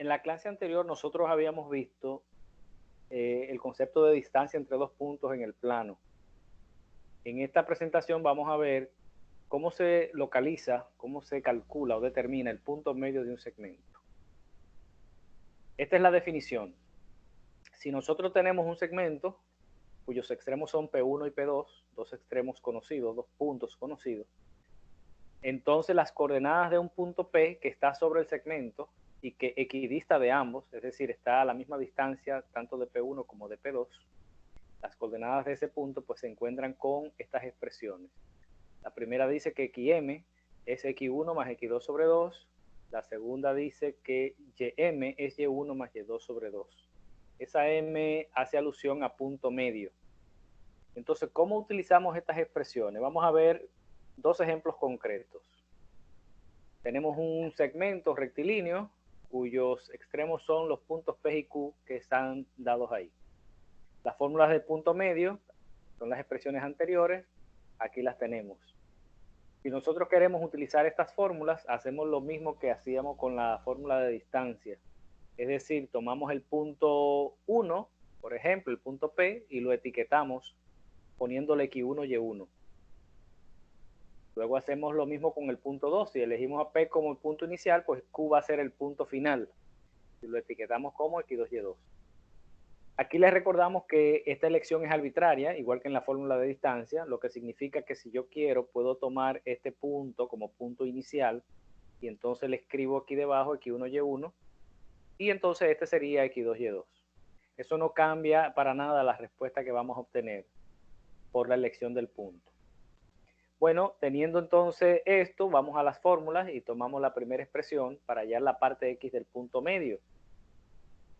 En la clase anterior nosotros habíamos visto el concepto de distancia entre dos puntos en el plano. En esta presentación vamos a ver cómo se localiza, cómo se calcula o determina el punto medio de un segmento. Esta es la definición. Si nosotros tenemos un segmento cuyos extremos son P1 y P2, dos extremos conocidos, dos puntos conocidos, entonces las coordenadas de un punto P que está sobre el segmento y que equidista de ambos, es decir, está a la misma distancia tanto de P1 como de P2, las coordenadas de ese punto pues se encuentran con estas expresiones. La primera dice que XM es X1 más X2 sobre 2, la segunda dice que YM es Y1 más Y2 sobre 2. Esa M hace alusión a punto medio. Entonces, ¿cómo utilizamos estas expresiones? Vamos a ver dos ejemplos concretos. Tenemos un segmento rectilíneo cuyos extremos son los puntos P y Q que están dados ahí. Las fórmulas del punto medio son las expresiones anteriores, aquí las tenemos. Si nosotros queremos utilizar estas fórmulas, hacemos lo mismo que hacíamos con la fórmula de distancia. Es decir, tomamos el punto 1, por ejemplo, el punto P, y lo etiquetamos poniéndole X1, Y1. Luego hacemos lo mismo con el punto 2. Si elegimos a P como el punto inicial, pues Q va a ser el punto final. Si lo etiquetamos como X2, Y2. Aquí les recordamos que esta elección es arbitraria, igual que en la fórmula de distancia, lo que significa que si yo quiero, puedo tomar este punto como punto inicial y entonces le escribo aquí debajo X1, Y1 y entonces este sería X2, Y2. Eso no cambia para nada la respuesta que vamos a obtener por la elección del punto. Bueno, teniendo entonces esto, vamos a las fórmulas y tomamos la primera expresión para hallar la parte X del punto medio.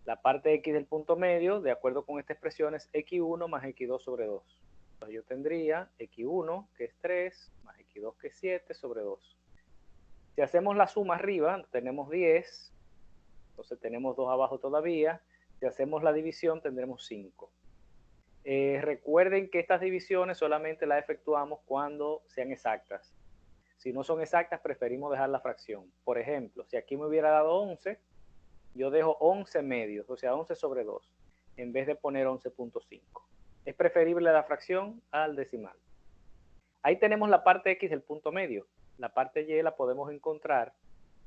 La parte X del punto medio, de acuerdo con esta expresión, es X1 más X2 sobre 2. Entonces yo tendría X1, que es 3, más X2, que es 7, sobre 2. Si hacemos la suma arriba, tenemos 10, entonces tenemos 2 abajo todavía. Si hacemos la división, tendremos 5. Recuerden que estas divisiones solamente las efectuamos cuando sean exactas. Si no son exactas, preferimos dejar la fracción. Por ejemplo, si aquí me hubiera dado 11, yo dejo 11 medios, o sea, 11 sobre 2, en vez de poner 11.5. Es preferible la fracción al decimal. Ahí tenemos la parte X del punto medio. La parte Y la podemos encontrar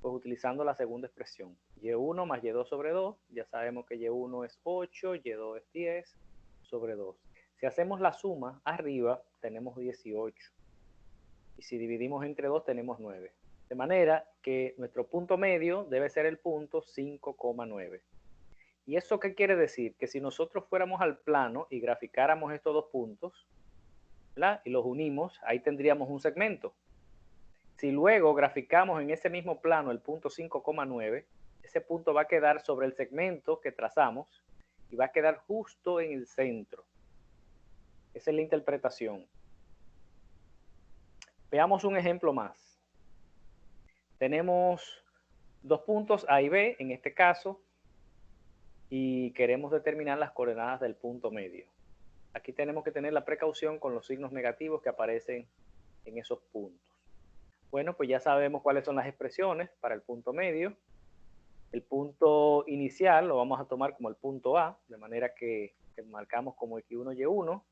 pues utilizando la segunda expresión. Y1 más Y2 sobre 2, ya sabemos que Y1 es 8, Y2 es 10 sobre 2. Si hacemos la suma, arriba tenemos 18. Y si dividimos entre 2 tenemos 9. De manera que nuestro punto medio debe ser el punto 5,9. ¿Y eso qué quiere decir? Que si nosotros fuéramos al plano y graficáramos estos dos puntos, ¿verdad?, y los unimos, ahí tendríamos un segmento. Si luego graficamos en ese mismo plano el punto 5,9, ese punto va a quedar sobre el segmento que trazamos y va a quedar justo en el centro. Esa es la interpretación. Veamos un ejemplo más. Tenemos dos puntos A y B en este caso y queremos determinar las coordenadas del punto medio. Aquí tenemos que tener la precaución con los signos negativos que aparecen en esos puntos. Bueno, pues ya sabemos cuáles son las expresiones para el punto medio. El punto inicial lo vamos a tomar como el punto A, de manera que marcamos como X1, Y1.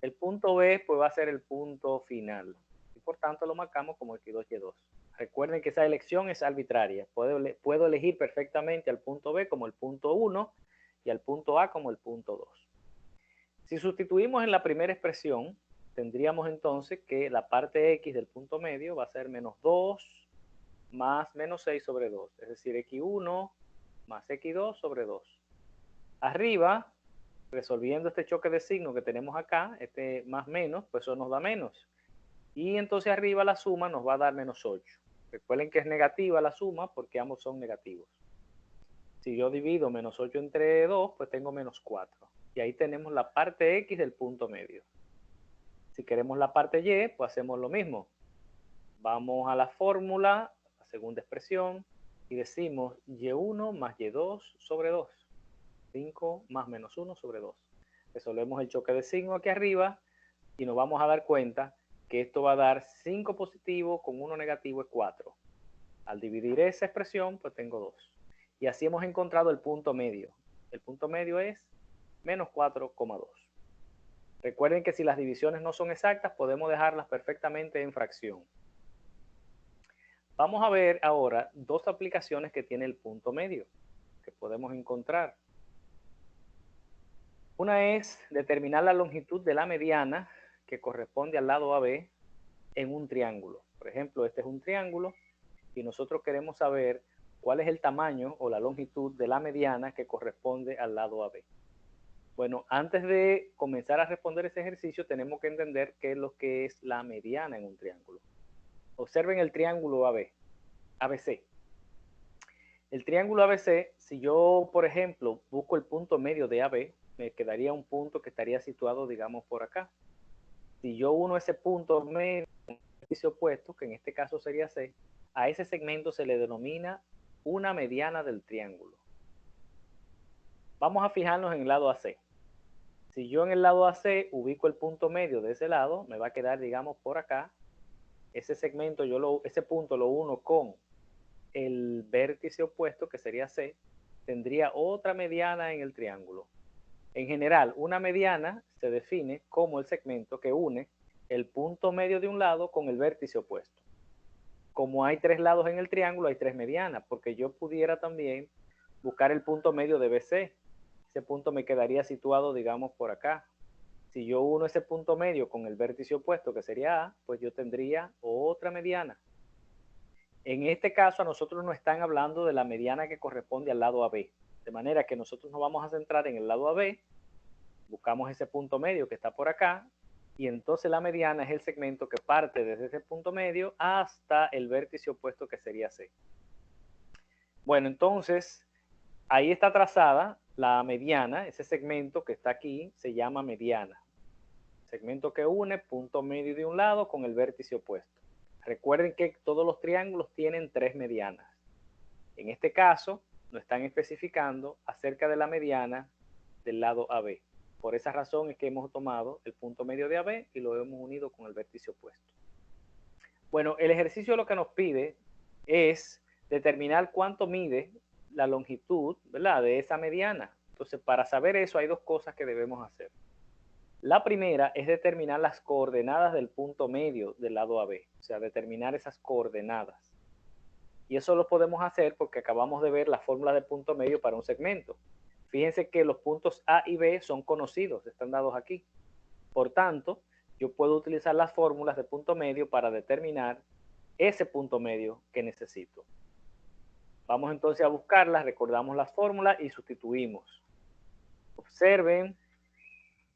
El punto B pues va a ser el punto final y por tanto lo marcamos como X2, Y2. Recuerden que esa elección es arbitraria. Puedo elegir perfectamente al punto B como el punto 1 y al punto A como el punto 2. Si sustituimos en la primera expresión, tendríamos entonces que la parte X del punto medio va a ser menos 2 más menos 6 sobre 2, es decir, X1 más X2 sobre 2. Arriba, resolviendo este choque de signos que tenemos acá, este más menos, pues eso nos da menos. Y entonces arriba la suma nos va a dar menos 8. Recuerden que es negativa la suma porque ambos son negativos. Si yo divido menos 8 entre 2, pues tengo menos 4. Y ahí tenemos la parte X del punto medio. Si queremos la parte Y, pues hacemos lo mismo. Vamos a la fórmula, la segunda expresión, y decimos Y1 más Y2 sobre 2. 5 más menos 1 sobre 2. Resolvemos el choque de signo aquí arriba y nos vamos a dar cuenta que esto va a dar 5 positivo con 1 negativo es 4. Al dividir esa expresión, pues tengo 2. Y así hemos encontrado el punto medio. El punto medio es menos 4,2. Recuerden que si las divisiones no son exactas, podemos dejarlas perfectamente en fracción. Vamos a ver ahora dos aplicaciones que tiene el punto medio, que podemos encontrar. Una es determinar la longitud de la mediana que corresponde al lado AB en un triángulo. Por ejemplo, este es un triángulo y nosotros queremos saber cuál es el tamaño o la longitud de la mediana que corresponde al lado AB. Bueno, antes de comenzar a responder ese ejercicio, tenemos que entender qué es lo que es la mediana en un triángulo. Observen el triángulo ABC. El triángulo ABC, si yo, por ejemplo, busco el punto medio de AB, me quedaría un punto que estaría situado, digamos, por acá. Si yo uno ese punto medio con el vértice opuesto, que en este caso sería C, a ese segmento se le denomina una mediana del triángulo. Vamos a fijarnos en el lado AC. Si yo en el lado AC ubico el punto medio de ese lado, me va a quedar, digamos, por acá. Ese segmento, ese punto lo uno con el vértice opuesto, que sería C, tendría otra mediana en el triángulo. En general, una mediana se define como el segmento que une el punto medio de un lado con el vértice opuesto. Como hay tres lados en el triángulo, hay tres medianas, porque yo pudiera también buscar el punto medio de BC. Ese punto me quedaría situado, digamos, por acá. Si yo uno ese punto medio con el vértice opuesto, que sería A, pues yo tendría otra mediana. En este caso, a nosotros nos están hablando de la mediana que corresponde al lado AB. De manera que nosotros nos vamos a centrar en el lado AB, buscamos ese punto medio que está por acá, y entonces la mediana es el segmento que parte desde ese punto medio hasta el vértice opuesto, que sería C. Bueno, entonces, ahí está trazada la mediana, ese segmento que está aquí se llama mediana. Segmento que une punto medio de un lado con el vértice opuesto. Recuerden que todos los triángulos tienen tres medianas. En este caso, nos están especificando acerca de la mediana del lado AB. Por esa razón es que hemos tomado el punto medio de AB y lo hemos unido con el vértice opuesto. Bueno, el ejercicio lo que nos pide es determinar cuánto mide la longitud, ¿verdad?, de esa mediana. Entonces, para saber eso hay dos cosas que debemos hacer. La primera es determinar las coordenadas del punto medio del lado AB, o sea, determinar esas coordenadas. Y eso lo podemos hacer porque acabamos de ver la fórmula de punto medio para un segmento. Fíjense que los puntos A y B son conocidos, están dados aquí. Por tanto, yo puedo utilizar las fórmulas de punto medio para determinar ese punto medio que necesito. Vamos entonces a buscarlas, recordamos las fórmulas y sustituimos. Observen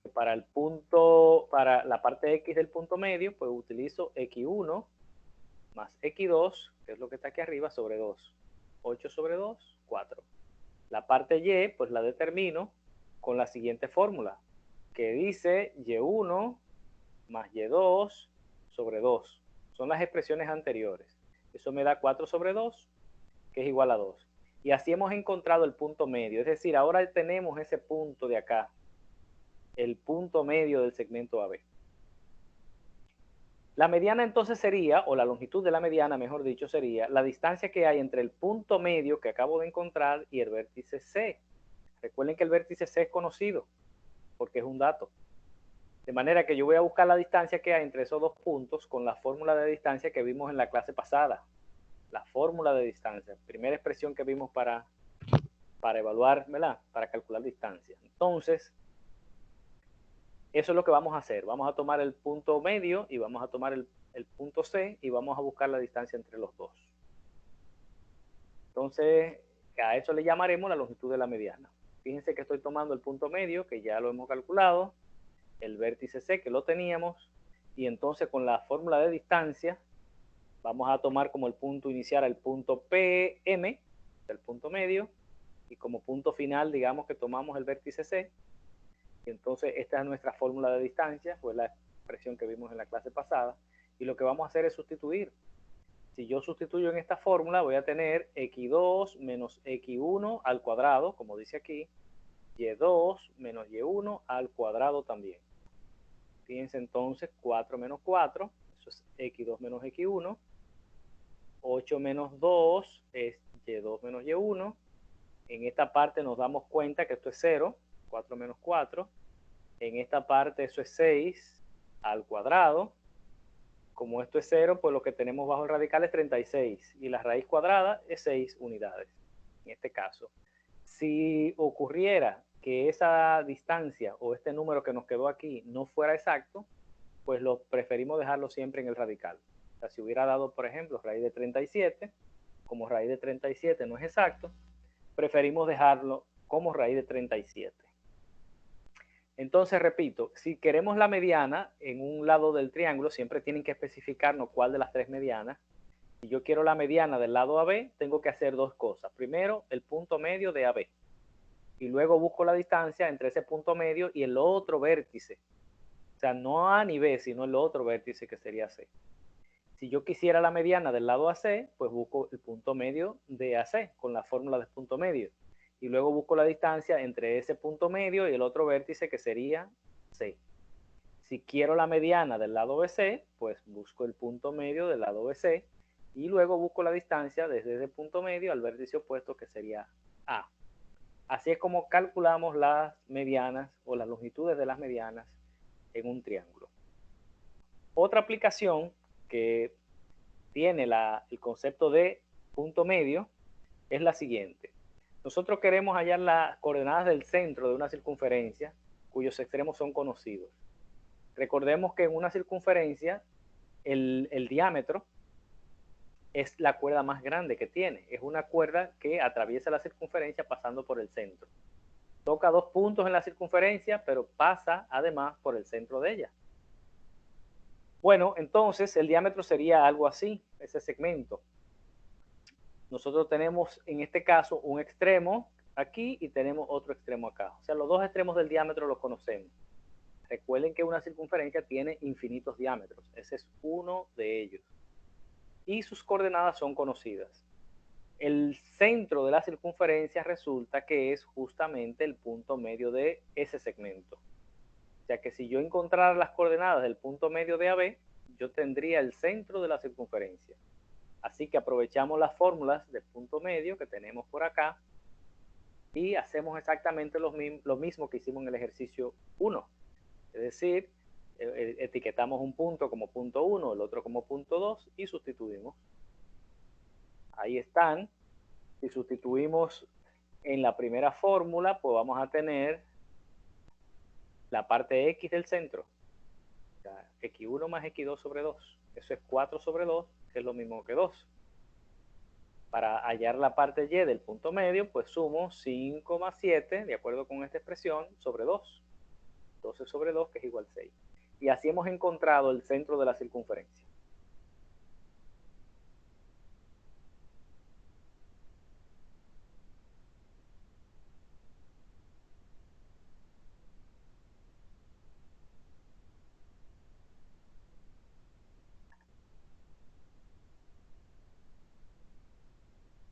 que para la parte X del punto medio, pues utilizo X1 más X2, que es lo que está aquí arriba, sobre 2. 8 sobre 2, 4. La parte Y, pues la determino con la siguiente fórmula, que dice Y1 más Y2 sobre 2. Son las expresiones anteriores. Eso me da 4 sobre 2, que es igual a 2. Y así hemos encontrado el punto medio. Es decir, ahora tenemos ese punto de acá, el punto medio del segmento AB. La mediana entonces sería, o la longitud de la mediana, mejor dicho, sería la distancia que hay entre el punto medio que acabo de encontrar y el vértice C. Recuerden que el vértice C es conocido, porque es un dato. De manera que yo voy a buscar la distancia que hay entre esos dos puntos con la fórmula de distancia que vimos en la clase pasada. La fórmula de distancia, primera expresión que vimos para evaluar, ¿verdad?, para calcular distancia. Entonces, eso es lo que vamos a hacer. Vamos a tomar el punto medio y vamos a tomar el punto C y vamos a buscar la distancia entre los dos. Entonces, a eso le llamaremos la longitud de la mediana. Fíjense que estoy tomando el punto medio, que ya lo hemos calculado, el vértice C, que lo teníamos, y entonces con la fórmula de distancia vamos a tomar como el punto inicial el punto PM, el punto medio, y como punto final, digamos que tomamos el vértice C. Y entonces esta es nuestra fórmula de distancia, fue la expresión que vimos en la clase pasada, y lo que vamos a hacer es sustituir. Si yo sustituyo en esta fórmula, voy a tener x2 menos x1 al cuadrado, como dice aquí, y2 menos y1 al cuadrado también. Fíjense entonces, 4 menos 4, eso es x2 menos x1, 8 menos 2 es y2 menos y1, En esta parte nos damos cuenta que esto es 0, 4 menos 4. En esta parte eso es 6 al cuadrado. Como esto es 0, pues lo que tenemos bajo el radical es 36 y la raíz cuadrada es 6 unidades, en este caso. Si ocurriera que esa distancia o este número que nos quedó aquí no fuera exacto, pues lo preferimos dejarlo siempre en el radical. O sea, si hubiera dado, por ejemplo, raíz de 37, como raíz de 37 no es exacto, preferimos dejarlo como raíz de 37. Entonces, repito, si queremos la mediana en un lado del triángulo, siempre tienen que especificarnos cuál de las tres medianas. Si yo quiero la mediana del lado AB, tengo que hacer dos cosas. Primero, el punto medio de AB. Y luego busco la distancia entre ese punto medio y el otro vértice. O sea, no A ni B, sino el otro vértice que sería C. Si yo quisiera la mediana del lado AC, pues busco el punto medio de AC con la fórmula de punto medio. Y luego busco la distancia entre ese punto medio y el otro vértice que sería C. Si quiero la mediana del lado BC, pues busco el punto medio del lado BC y luego busco la distancia desde ese punto medio al vértice opuesto que sería A. Así es como calculamos las medianas o las longitudes de las medianas en un triángulo. Otra aplicación que tiene el concepto de punto medio es la siguiente. Nosotros queremos hallar las coordenadas del centro de una circunferencia cuyos extremos son conocidos. Recordemos que en una circunferencia el diámetro es la cuerda más grande que tiene. Es una cuerda que atraviesa la circunferencia pasando por el centro. Toca dos puntos en la circunferencia, pero pasa además por el centro de ella. Bueno, entonces el diámetro sería algo así, ese segmento. Nosotros tenemos en este caso un extremo aquí y tenemos otro extremo acá. O sea, los dos extremos del diámetro los conocemos. Recuerden que una circunferencia tiene infinitos diámetros. Ese es uno de ellos. Y sus coordenadas son conocidas. El centro de la circunferencia resulta que es justamente el punto medio de ese segmento. O sea que si yo encontrara las coordenadas del punto medio de AB, yo tendría el centro de la circunferencia. Así que aprovechamos las fórmulas del punto medio que tenemos por acá y hacemos exactamente lo mismo que hicimos en el ejercicio 1. Es decir, etiquetamos un punto como punto 1, el otro como punto 2 y sustituimos. Ahí están. Si sustituimos en la primera fórmula, pues vamos a tener la parte X del centro. O sea, X1 más X2 sobre 2. Eso es 4 sobre 2, que es lo mismo que 2. Para hallar la parte Y del punto medio, pues sumo 5 más 7, de acuerdo con esta expresión, sobre 2. 12 sobre 2, que es igual a 6. Y así hemos encontrado el centro de la circunferencia.